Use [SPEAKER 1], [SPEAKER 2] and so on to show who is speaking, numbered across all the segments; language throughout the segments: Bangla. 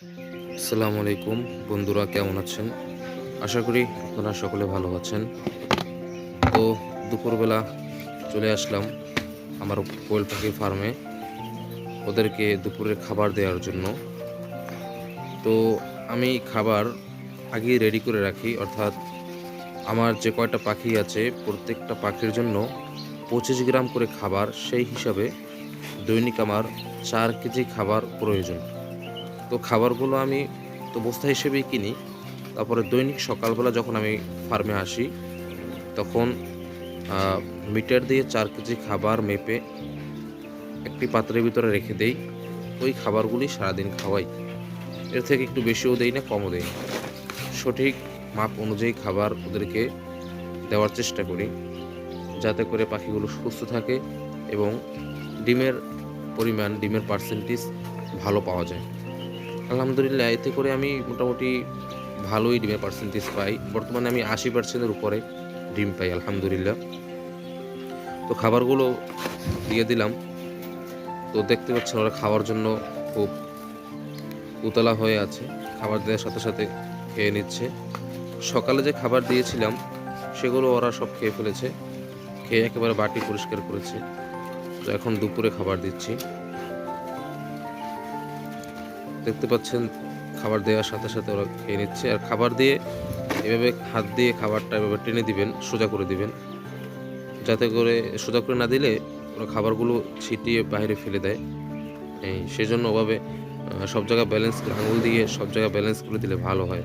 [SPEAKER 1] আসসালামু আলাইকুম বন্ধুরা, কেমন আছেন? আশা করি আপনারা সকলে ভালো আছেন। তো দুপুরবেলা চলে আসলাম আমার কোয়েল পাখির ফার্মে ওদেরকে দুপুরের খাবার দেওয়ার জন্য। তো আমি খাবার আগেই রেডি করে রাখি, অর্থাৎ আমার যে কয়টা পাখি আছে প্রত্যেকটা পাখির জন্য 25 গ্রাম করে খাবার, সেই হিসাবে দৈনিক আমার 4 কেজি খাবার প্রয়োজন। তো খাবারগুলো আমি তো বস্তা হিসেবেই কিনি। তারপরে দৈনিক সকালবেলা যখন আমি ফার্মে আসি তখন আ মিটার দিয়ে 4 কেজি খাবার মেপে একটি পাত্রের ভিতরে রেখে দেই। ওই খাবারগুলি সারাদিন খাওয়াই। এর থেকে একটু বেশিও দেই না, কমও দেই না। সঠিক মাপ অনুযায়ী খাবার ওদেরকে দেওয়ার চেষ্টা করি, যাতে করে পাখিগুলো সুস্থ থাকে এবং ডিমের পরিমাণ, ডিমের পার্সেন্টেজ ভালো পাওয়া যায়। আলহামদুলিল্লাহ, এতে করে আমি মোটামুটি ভালোই ডিমের পার্সেন্টেজ পাই। বর্তমানে আমি 80% এর উপরে ডিম পাই আলহামদুলিল্লাহ। তো খাবারগুলো দিয়ে দিলাম। তো দেখতে পাচ্ছেন ওরা খাওয়ার জন্য খুব উতলা হয়ে আছে। খাবার দেওয়ার সাথে সাথে খেয়ে নিচ্ছে। সকালে যে খাবার দিয়েছিলাম সেগুলো ওরা সব খেয়ে ফেলেছে। খেয়ে একেবারে বাটি পরিষ্কার করেছে। তো এখন দুপুরে খাবার দিচ্ছি। দেখতে পাচ্ছেন খাবার দেওয়ার সাথে সাথে ওরা খেয়ে নিচ্ছে। আর খাবার দিয়ে এভাবে হাত দিয়ে খাবারটা এভাবে টেনে দিবেন, সোজা করে দিবেন। যাতে করে সোজা করে না দিলে ওরা খাবারগুলো ছিটিয়ে বাইরে ফেলে দেয়। সেজন্য ওভাবে সব জায়গায় ব্যালেন্স করে, আঙুল দিয়ে সব জায়গায় ব্যালেন্স করে দিলে ভালো হয়।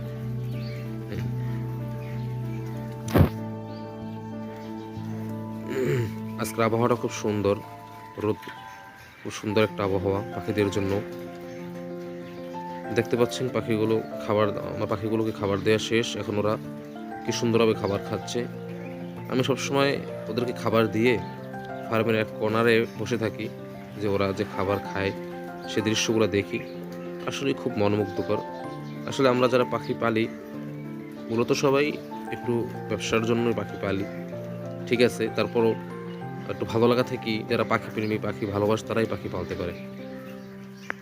[SPEAKER 1] হুম। আজকের আবহাওয়াটা খুব সুন্দর। রোদ, খুব সুন্দর একটা আবহাওয়া পাখিদের জন্য। দেখতে পাচ্ছেন পাখিগুলো আমার পাখিগুলোকে খাবার দেওয়া শেষ। এখন ওরা কি সুন্দরভাবে খাবার খাচ্ছে। আমি সবসময় ওদেরকে খাবার দিয়ে ফার্মের এক কর্নারে বসে থাকি, যে ওরা যে খাবার খায় সে দৃশ্যগুলো দেখি। আসলে খুব মনোমুগ্ধকর। আসলে আমরা যারা পাখি পালি মূলত সবাই একটু ব্যবসার জন্যই পাখি পালি, ঠিক আছে। তারপরও একটু ভালো লাগা থেকেই যারা পাখি প্রেমী, পাখি ভালোবাসে তারাই পাখি পালতে পারে।